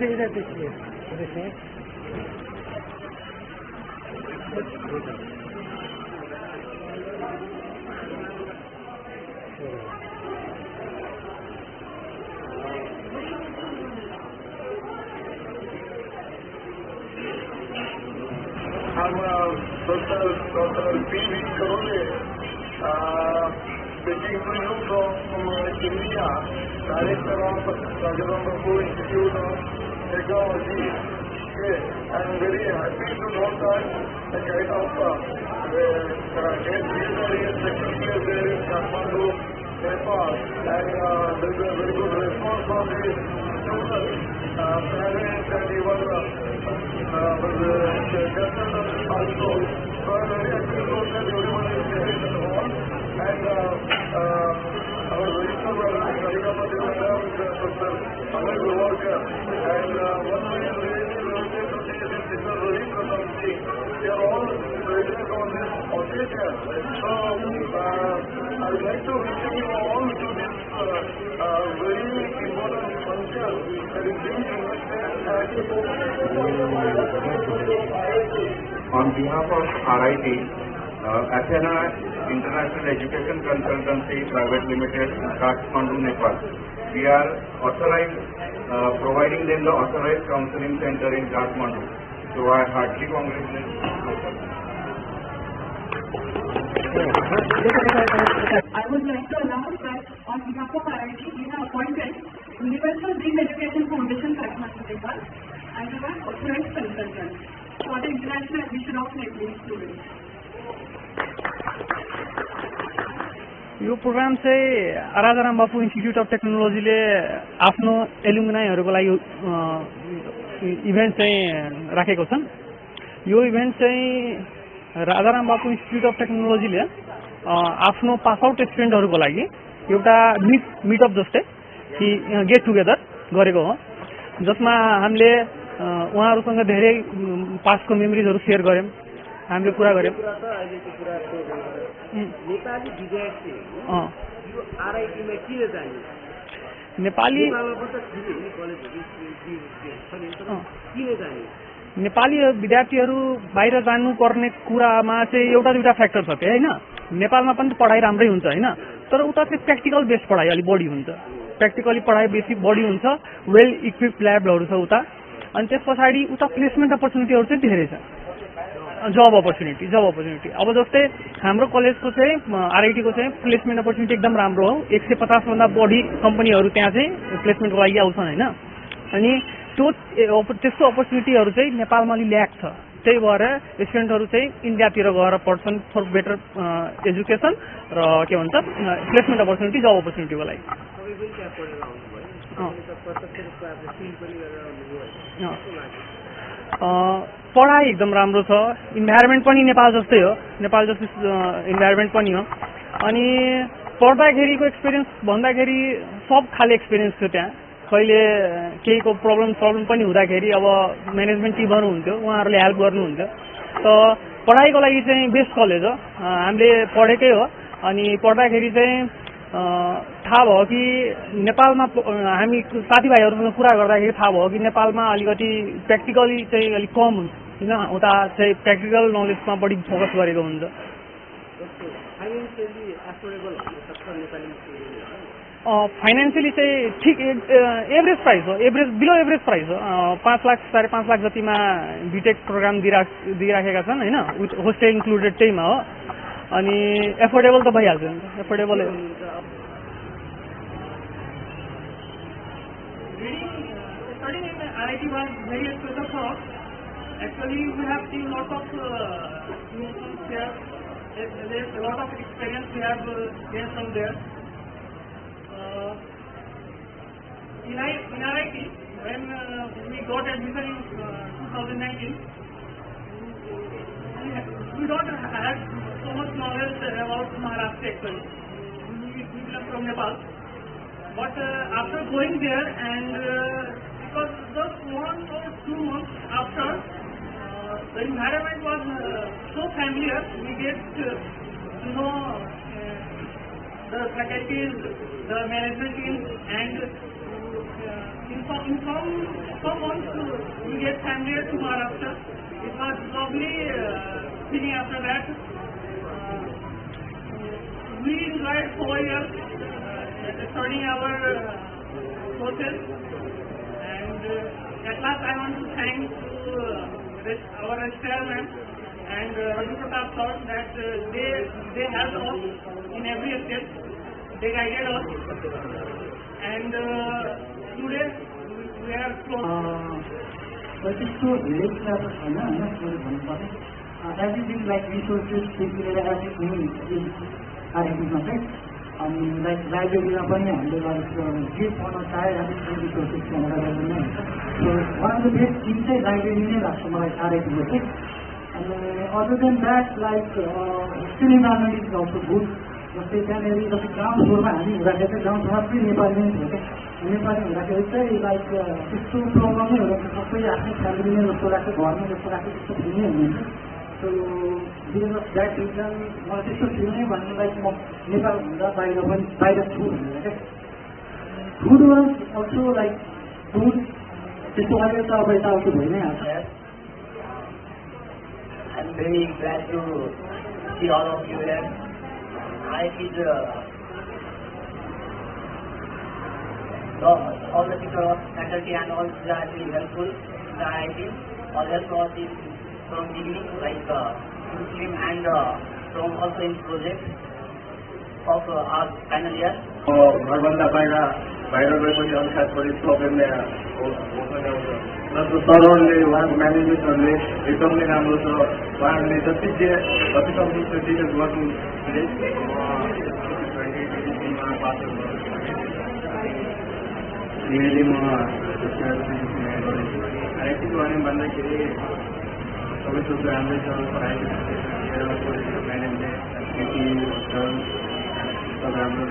इधर देखिए हम Dr. P.V. Karole, speaking to you from India, Director of Rajaram Babu Institute of Technology. Okay, I am very happy to know that the kind of get military instructors there in Kathmandu, Nepal, and there is a very good response from the students, parents, and even the government also. So I am very happy to know that everyone is there in the hall, and our Registrar Kalikapati Madam, Dr. Amal Gurwalkar, and one of the related to this is Mr. Ravi Pratap Singh. They are all present on this occasion. So I would like to welcome you all to this very important function that is being conducted on behalf of RIT, Athena International Education Consultancy Private Limited, Kathmandu, Nepal. We are authorized, providing them the authorized counseling center in Kathmandu. So I heartily congratulate. I would like to announce that on behalf of RIT, we have appointed Universal Dream Education Foundation, Kathmandu, Nepal, as an authorized consultant for the international admission of Nepalese students. यो programme चाहिँ राजाराम बापू institute of टेक्नोलोजीले आफ्नो एलुमिनाईहरूको लागि event चाहिँ राखेको छन्। यो event चाहिँ राजाराम बापू institute of टेक्नोलोजीले आफ्नो पास आउट स्टुडेन्टहरूको लागि एउटा मिटअप जस्तै कि गेट टुगेदर गरेको हो, जसमा हामीले उहाँहरूसँग धेरै पासको मेमोरिजहरू सेयर गऱ्यौँ, हामीले कुरा गऱ्यौँ। नेपाली विद्यार्थीहरू यो आरआइटीमा किन जाने? नेपाली किन जाने? नेपाली विद्यार्थीहरू बाहिर जानुपर्ने कुरामा चाहिँ एउटा दुईवटा फ्याक्टर छ त्यो, होइन? नेपालमा पनि पढाइ राम्रै हुन्छ, होइन? तर उता चाहिँ प्र्याक्टिकल बेस्ड पढाइ अलिक बढी हुन्छ, प्र्याक्टिकली पढाइ बेसी बढी हुन्छ, वेल इक्विप्ड ल्याबहरू छ उता। अनि त्यस पछाडि उता प्लेसमेन्ट अपर्च्युनिटीहरू चाहिँ धेरै छ, जब अपर्च्युनिटी। अब जस्तै हाम्रो कलेजको चाहिँ आरआइटीको चाहिँ प्लेसमेन्ट अपर्च्युनिटी एकदम राम्रो हो। 150 भन्दा बढी कम्पनीहरू त्यहाँ चाहिँ प्लेसमेन्टको लागि आउँछन्, होइन? अनि त्यस्तो अपर्च्युनिटीहरू चाहिँ नेपालमा अलि ल्याक छ। त्यही भएर स्टुडेन्टहरू चाहिँ इन्डियातिर गएर पढ्छन् फर बेटर एजुकेसन र के भन्छ प्लेसमेन्ट अपर्च्युनिटी, जब अपर्च्युनिटीको लागि। पढाइ एकदम राम्रो छ, इन्भाइरोमेन्ट पनि नेपाल जस्तै हो, नेपाल जस्तै इन्भाइरोमेन्ट पनि हो। अनि पढ्दाखेरिको एक्सपिरियन्स भन्दाखेरि सब खाले एक्सपिरियन्स थियो त्यहाँ। कहिले केहीको प्रब्लम पनि हुँदाखेरि अब म्यानेजमेन्ट टिमहरू हुन्थ्यो, उहाँहरूले हेल्प गर्नुहुन्थ्यो। त पढाइको लागि चाहिँ बेस्ट कलेज हो, हामीले पढेकै हो। अनि पढ्दाखेरि चाहिँ थाहा भयो कि नेपालमा हामी साथीभाइहरूसँग कुरा गर्दाखेरि थाहा भयो कि नेपालमा अलिकति प्र्याक्टिकली चाहिँ अलिक कम हुन्छ, होइन? उता चाहिँ प्र्याक्टिकल नलेजमा बढी फोकस गरेको हुन्छ। फाइनेन्सियली चाहिँ ठिक एभरेज प्राइस हो, बिलो एभरेज प्राइस हो। 5 लाख 5.5 लाख जतिमा बिटेक प्रोग्राम दिइराखेका छन्, होइन? विथ होस्टेल इन्क्लुडेड त्यहीमा हो। अनि एफोर्डेबल त भइहाल्छ नि, affordable. RIT was very special for us. Actually, we have seen lots of emotions there. There's a lot of experience we have gained from there. In RIT, when we got admission in 2019, we don't have so much knowledge about Maharashtra actually. We belong from Nepal. But after going there and it was just 1 or 2 months after, the environment was so familiar, we get to know the faculties, the management team, and in some months we get familiar to Maharashtra. It was lovely feeling after that. We enjoyed 4 years studying our courses, and at last I want to thank our chairman and Raju Pratap sir that they helped us in every step. They guided us, and today we are close. त्यस्तो धेरै कुराहरू छैन होइन मैले भन्नुपर्ने everything like रिसोर्सेसदेखि लिएर everything आरआइटीमा चाहिँ अनि लाइक लाइब्रेरीमा पनि हामीले लाइक जे पढ्न चाहे एभ्रिथिङ रिसोर्सेस त्यहाँबाट नै हुन्छ so one of the best thing चाहिँ लाइब्रेरी नै लाग्छ मलाई आरआइटीको चाहिँ अनि other than that like hostel environment is also good जस्तै त्यहाँनिर जस्तै ग्राउन्ड फ्लोरमा हामी हुँदाखेरि चाहिँ ग्राउन्ड फ्लोरमा पनि नेपाली नै थियो क्या नेपाली हुँदाखेरि चाहिँ लाइक त्यस्तो प्रब्लमै हुँदैन सबै आफ्नै फ्यामिली नै जस्तो लाग्छ घरमा जस्तो लाग्छ त्यस्तो फिल नै हुनुहुन्छ so because of that region मलाई त्यस्तो फिल नै भन्नु लाइक म नेपालभन्दा बाहिर पनि बाहिर छु भनेर क्या food was also like food त्यस्तो अहिले त अब यताउति भइ नै हाल्छ I'm very glad to see all of you here. IIT is all the people of faculty and all are really helpful in the IIT. All help us in from beginning, like Muslim and from also in project of our final year. घरभन्दा बाहिर गएपछि अलिक खास गरी problem जस्तो सरहरूले उहाँको म्यानेजमेन्टहरूले एकदम नै राम्रो छ उहाँहरूले जति सक्दो त्यति गर्नु मैले म आइआइटीको बारेमा भन्दाखेरि सबै थोक राम्रै छ पढाइ म्यानेजमेन्ट होस्टल सब राम्रो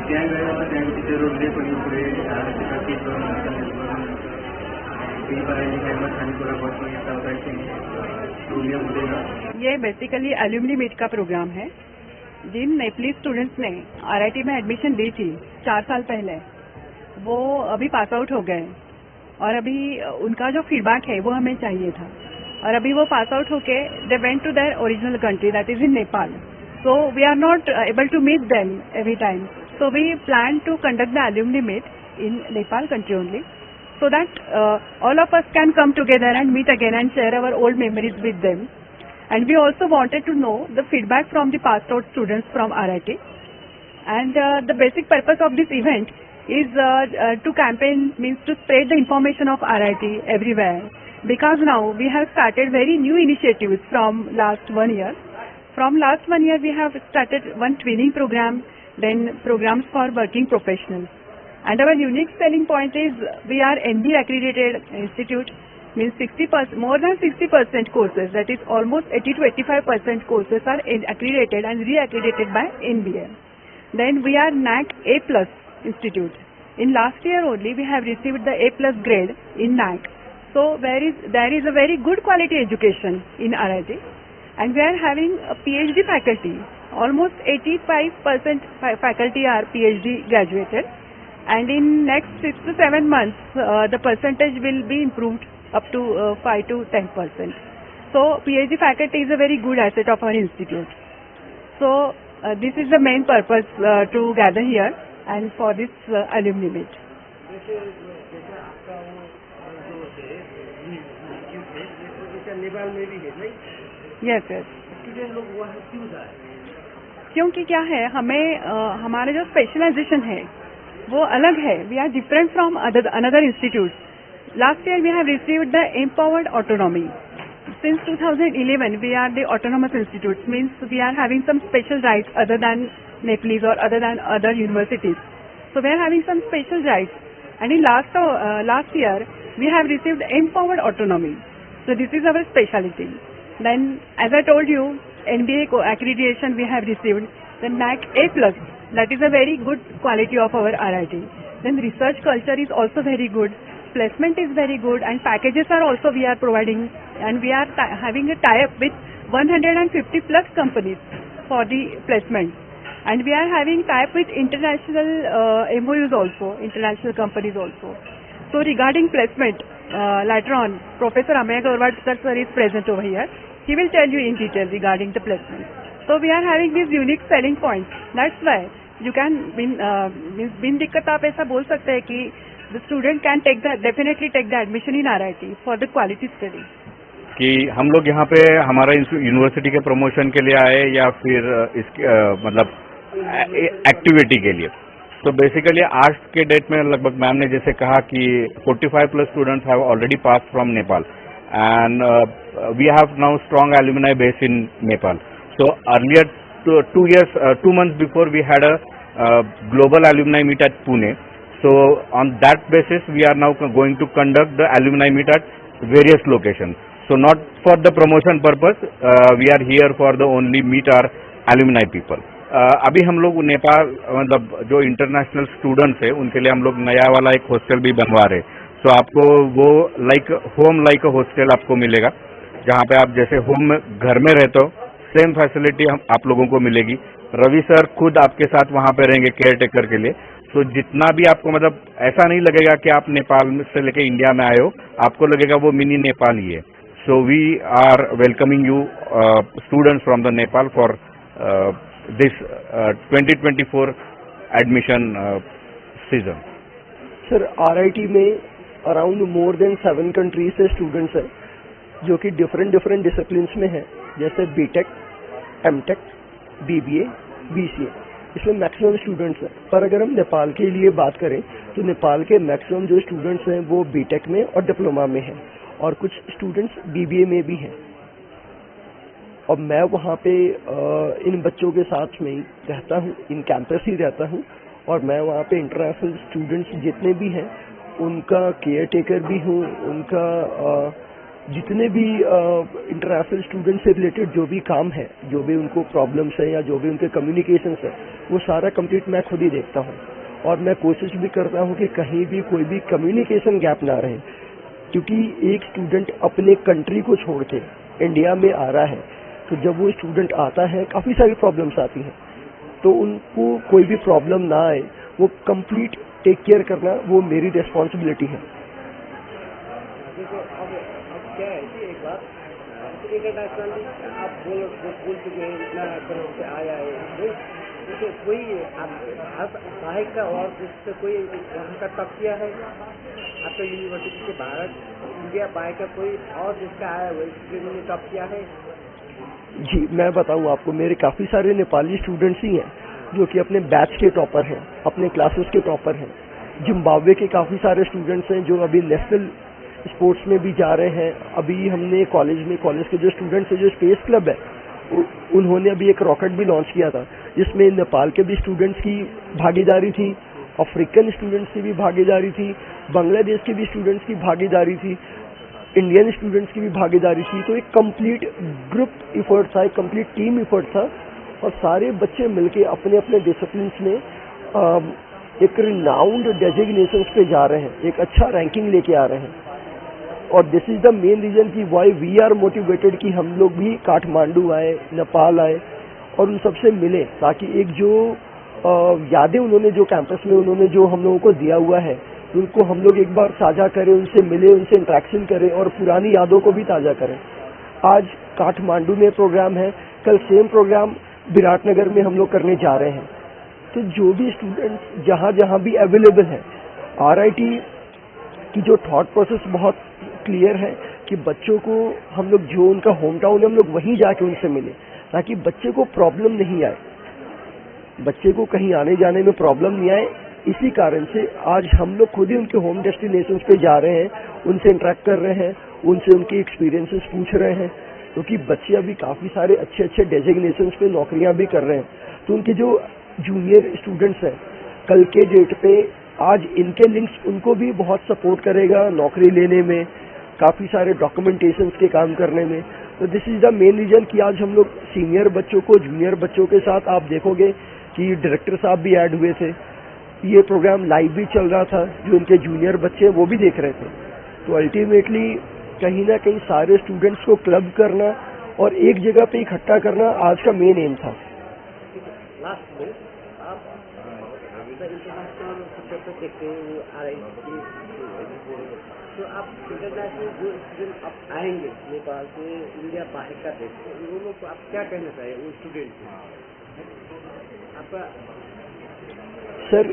त्यहाँ गएर त्यहाँको टिचरहरूले पनि पुरै केही गर्नुहुन्छ केही पढाइ लेखाइमा खानेकुरा बस्नु यताउता केही प्रब्लम हुँदैन। ये बेसिकली एल्यूमनी मीट का प्रोग्राम है जिन नेपाली स्टूडेंट्स ने आरआईटी में एडमिशन ली थी 4 साल पहले वो अभी पास आउट हो गए और अभी उनका जो फीडबैक है वो हमें चाहिए था और अभी वो पास आउट होके they went to their original country that is in Nepal so we are not able to meet them every time so we plan to conduct the alumni meet in Nepal country only so that all of us can come together and meet again and share our old memories with them. And we also wanted to know the feedback from the passed out students from RIT. And the basic purpose of this event is to campaign, means to spread the information of RIT everywhere. Because now we have started very new initiatives from last 1 year. From last 1 year we have started one training program, then programs for working professionals. And our unique selling point is we are NB accredited institute, means 60%, more than 60% courses, that is almost 80 to 85% courses are accredited and re-accredited by NBA. Then we are NAAC A+ institute. In last year only we have received the A+ grade in NAAC. So there is a very good quality education in RIT, and we are having a PhD faculty. Almost 85% faculty are PhD graduated. And in next 6 to 7 months, the percentage will be improved up to 5 to 10%. So PhD faculty is a very good asset of our institute. So this is the main purpose to gather here and for this alumni meet. Nepal में भी है नहीं? Yes, yes. Student लोग वहाँ क्यों जाए? क्योंकि क्या है, हमें हमारा जो स्पेशलाइजेशन है वो अलग है. We are different from another institute. Last year we have received the Empowered Autonomy. Since 2011 we are the autonomous institutes, means we are having some special rights other than Nepalese or other than other universities. So we are having some special rights, and in last year we have received Empowered Autonomy. So this is our specialty. Then, as I told you, NBA accreditation we have received. Then NAC A+, that is a very good quality of our RIT. Then research culture is also very good. Placement is very good, and packages are also we are providing, and we are having a tie-up with 150 plus companies for the placement. And we are having tie-up with international MOUs also, international companies also. So regarding placement, later on, Professor Ameya Gaurwadkar sir is present over here. He will tell you in detail regarding the placement. So we are having these unique selling points. That's why you can बिन दिक्कत आप ऐसा बोल सकते हैं कि the student can definitely take the admission in RIT for the quality study. कि हम लोग यहाँ पे हमारा यूनिवर्सिटी के प्रमोशन के लिए आए या फिर इसके मतलब एक्टिविटी के लिए. तो बेसिकली आज के डेट में लगभग मैम ने जैसे कहा कि 45 plus students have already pass from Nepal and we have now strong alumni base in Nepal. So earlier 2 months before we had a global alumni meet at Pune. So on that basis we are now going to conduct the alumni meet at various locations. So not for the promotion purpose, we are here for the only meet our alumni people. अभी हम लोग नेपाल मतलब जो international students है उनके लिए हम लोग नया वाला एक हॉस्टल भी बनवा रहे. सो आपको वो होम लाइक हॉस्टल आपको मिलेगा जहाँ पे आप जैसे होम घर में रहते हो सेम फैसिलिटी आप लोगों को मिलेगी. रवि सर खुद आपके साथ वहाँ पे रहेंगे केयर टेकर के लिए. तो जितना भी आपको मतलब ऐसा नहीं लगेगा कि आप नेपाल से लेके इंडिया में आए हो, आपको लगेगा वो मिनी नेपाल ही है. So we are welcoming you students from the Nepal for this 2024 admission season. Sir RIT में अराउंड मोर देन 7 कंट्रीज से स्टूडेंट्स हैं जो कि डिफरेंट डिसिप्लिन्स में हैं, जैसे बीटेक, एमटेक, BBA, BCA. इसमें मैक्सिमम स्टूडेंट्स हैं. पर अगर हम नेपाल के लिए बात करें तो नेपाल के मैक्सिमम जो स्टूडेंट्स हैं वो बीटेक में और डिप्लोमा में हैं और कुछ स्टूडेंट्स BBA में भी हैं. और मैं वहाँ पे इन बच्चों के साथ में ही रहता हूँ, इन कैंपस ही रहता हूँ और मैं वहाँ पे इंटरनेशनल स्टूडेंट्स जितने भी हैं उनका केयर टेकर भी हूँ. उनका जितने भी इंटरनेशनल स्टूडेंट्स से रिलेटेड जो भी काम है, जो भी उनको प्रॉब्लम्स है या जो भी उनके कम्युनिकेशंस है, वो सारा कंप्लीट मैं खुद ही देखता हूँ. और मैं कोशिश भी करता हूँ कि कहीं भी कोई भी कम्युनिकेशन गैप ना रहे, क्योंकि एक स्टूडेंट अपने कंट्री को छोड़ के इंडिया में आ रहा है तो जब वो स्टूडेंट आता है काफ़ी सारी प्रॉब्लम्स आती हैं. तो उनको कोई भी प्रॉब्लम ना आए वो कंप्लीट टेक केयर करना वो मेरी रिस्पॉन्सिबिलिटी है. देखो अब क्या है कि एक बात इंटरनेशनली आप बोल चुके हैं, इतना तरह से आया है तो कोई सहायक का और जिससे कोई वहाँ का तकिया है आपका यूनिवर्सिटी के बाहर इंडिया बाहर का कोई और जिसका आया है इसके लिए तकिया है? जी मैं बताऊं आपको, मेरे काफ़ी सारे नेपाली स्टूडेंट्स ही हैं जो कि अपने बैच के टॉपर हैं, अपने क्लासेस के टॉपर हैं. जिम्बाब्वे के काफ़ी सारे स्टूडेंट्स हैं जो अभी नेशनल स्पोर्ट्स में भी जा रहे हैं. अभी हमने कॉलेज के जो स्टूडेंट्स हैं, जो स्पेस क्लब है, उन्होंने अभी एक रॉकेट भी लॉन्च किया था जिसमें नेपाल के भी स्टूडेंट्स की भागीदारी थी, अफ्रीकन स्टूडेंट्स की भी भागीदारी थी, बांग्लादेश के भी स्टूडेंट्स की भागीदारी थी, इंडियन स्टूडेंट्स की भी भागीदारी थी. तो एक कंप्लीट ग्रुप इफर्ट था, एक कंप्लीट टीम इफर्ट था और सारे बच्चे मिलके अपने अपने डिसिप्लिन्स में एक रिनाउंड डेजिग्नेशंस पे जा रहे हैं, एक अच्छा रैंकिंग लेके आ रहे हैं. और this is the main reason कि वाई वी आर मोटिवेटेड कि हम लोग भी काठमांडू आए, नेपाल आए और उन सबसे मिले, ताकि एक जो यादें उन्होंने जो कैंपस में उन्होंने जो हम लोगों को दिया हुआ है उनको हम लोग एक बार साझा करें, उनसे मिले, उनसे इंटरेक्शन करें और पुरानी यादों को भी ताज़ा करें. आज काठमांडू में प्रोग्राम है, कल सेम प्रोग्राम विराटनगर में हम लोग करने जा रहे हैं. तो जो भी स्टूडेंट्स जहाँ जहाँ भी अवेलेबल हैं, RIT की जो थॉट प्रोसेस बहुत क्लियर है कि बच्चों को हम लोग जो उनका होम टाउन है हम लोग वहीं जाके उनसे मिले, ताकि बच्चे को प्रॉब्लम नहीं आए, बच्चे को कहीं आने जाने में प्रॉब्लम नहीं आए. इसी कारण से आज हम लोग खुद ही उनके होम डेस्टिनेशंस पे जा रहे हैं उनसे इंटरेक्ट कर रहे हैं, उनसे उनके एक्सपीरियंसेस पूछ रहे हैं, क्योंकि बच्चे अभी काफ़ी सारे अच्छे अच्छे डेजिग्नेशंस पे नौकरियां भी कर रहे हैं। तो उनके जो जूनियर स्टूडेंट्स हैं, कल के डेट पे आज इनके लिंक्स उनको भी बहुत सपोर्ट करेगा नौकरी लेने में, काफ़ी सारे डॉक्यूमेंटेशंस के काम करने में। तो this is the main reason कि आज हम लोग सीनियर बच्चों को जूनियर बच्चों के साथ, आप देखोगे कि डायरेक्टर साहब भी ऐड हुए थे, ये प्रोग्राम लाइव भी चल रहा था, जो उनके जूनियर बच्चे वो भी देख रहे थे। तो अल्टीमेटली कहीं ना कहीं सारे स्टूडेंट्स को क्लब करना और एक जगह पे इकट्ठा करना आज का मेन एम था। लास्ट में आप इंटरनेशनल शिक्षक को देखते हैं, वो तो आप इंटरनेशनल जो स्टूडेंट आप आएंगे नेपाल से, इंडिया बाहर का देश, वो लोग को आप क्या कहना चाहिए उन स्टूडेंट को आपका? सर,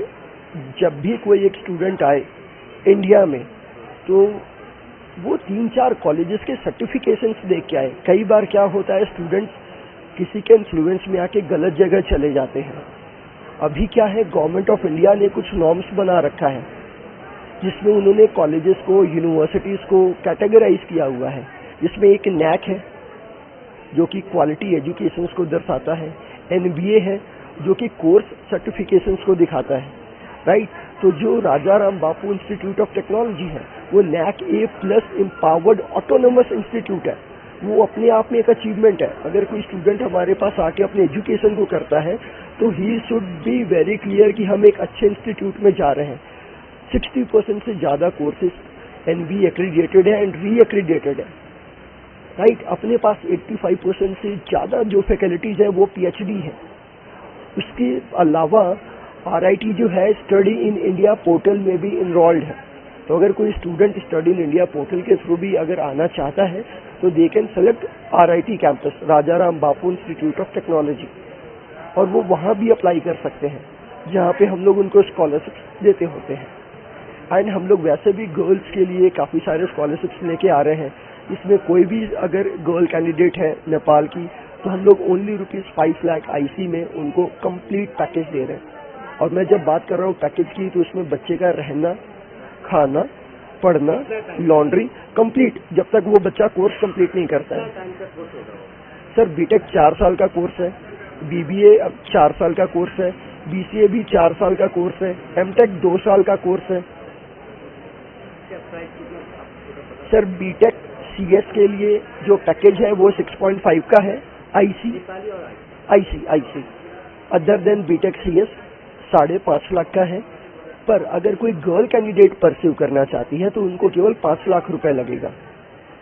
जब भी कोई एक स्टूडेंट आए इंडिया में तो वो 3-4 कॉलेजेस के सर्टिफिकेशंस देख के आए। कई बार क्या होता है, स्टूडेंट्स किसी के इन्फ्लुएंस में आके गलत जगह चले जाते हैं। अभी क्या है, गवर्नमेंट ऑफ इंडिया ने कुछ नॉर्म्स बना रखा है जिसमें उन्होंने कॉलेजेस को, यूनिवर्सिटीज़ को कैटेगराइज किया हुआ है, जिसमें एक NAAC है जो कि क्वालिटी एजुकेशंस को दर्शाता है, NBA है जो कि कोर्स सर्टिफिकेशंस को दिखाता है, राइट। तो जो राजा राम बापू इंस्टीट्यूट ऑफ टेक्नोलॉजी है वो NAAC A+ empowered autonomous institute है। वो अपने आप में एक अचीवमेंट है। अगर कोई स्टूडेंट हमारे पास आके अपने एजुकेशन को करता है तो he should be very clear कि हम एक अच्छे इंस्टीट्यूट में जा रहे हैं। 60% से ज़्यादा कोर्सेज NB एक्रीडिएटेड है एंड री एक्रीडिएटेड है, राइट। अपने पास 85% से ज़्यादा जो फैकल्टीज़ है वो PhD है। उसके अलावा RIT जो है स्टडी इन इंडिया पोर्टल में भी इनरोल्ड है। तो अगर कोई student study in India portal के थ्रू भी अगर आना चाहता है तो they can select RIT campus, Raja Ram Bapu institute of technology, और वो वहाँ भी अप्लाई कर सकते हैं जहाँ पे हम लोग उनको स्कॉलरशिप्स देते होते हैं। एंड हम लोग वैसे भी गर्ल्स के लिए काफ़ी सारे स्कॉलरशिप्स लेके आ रहे हैं। इसमें कोई भी अगर गर्ल कैंडिडेट है नेपाल की तो हम लोग ओनली ₹5 लाख IC में उनको कंप्लीट पैकेज दे रहे हैं। और मैं जब बात कर रहा हूँ पैकेज की, तो इसमें बच्चे का रहना, खाना, पढ़ना, लॉन्ड्री कंप्लीट, जब तक वो बच्चा कोर्स कंप्लीट नहीं करता है। सर, बीटेक 4 साल का कोर्स है, BBA 4 साल का कोर्स है, BCA भी 4 साल का कोर्स है, MTech 2 साल का कोर्स है। सर, बीटेक CS के लिए जो पैकेज है वो 6.5 का है, IC other than BTech CS 5.5 lakh का है। पर अगर कोई गर्ल कैंडिडेट परस्यू करना चाहती है तो उनको केवल 5 लाख रुपए लगेगा,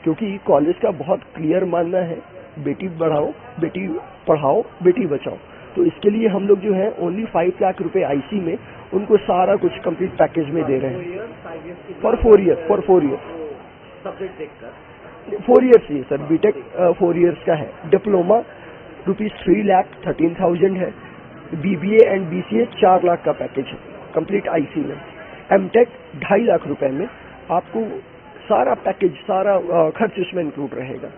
क्योंकि कॉलेज का बहुत क्लियर मानना है बेटी बढ़ाओ, बेटी पढ़ाओ, बेटी बचाओ। तो इसके लिए हम लोग जो है ओनली 5 लाख रुपए IC में उनको सारा कुछ कंप्लीट पैकेज में दे रहे हैं फॉर 4 ईयर सब्जेक्ट देखकर 4 years he sir. BTech 4 years का है। डिप्लोमा ₹3,13,000 है। BBA एंड BCA 4 लाख का पैकेज है कंप्लीट IC में। MTech 2.5 लाख रुपए में आपको सारा पैकेज, सारा खर्च इसमें इंक्लूड रहेगा।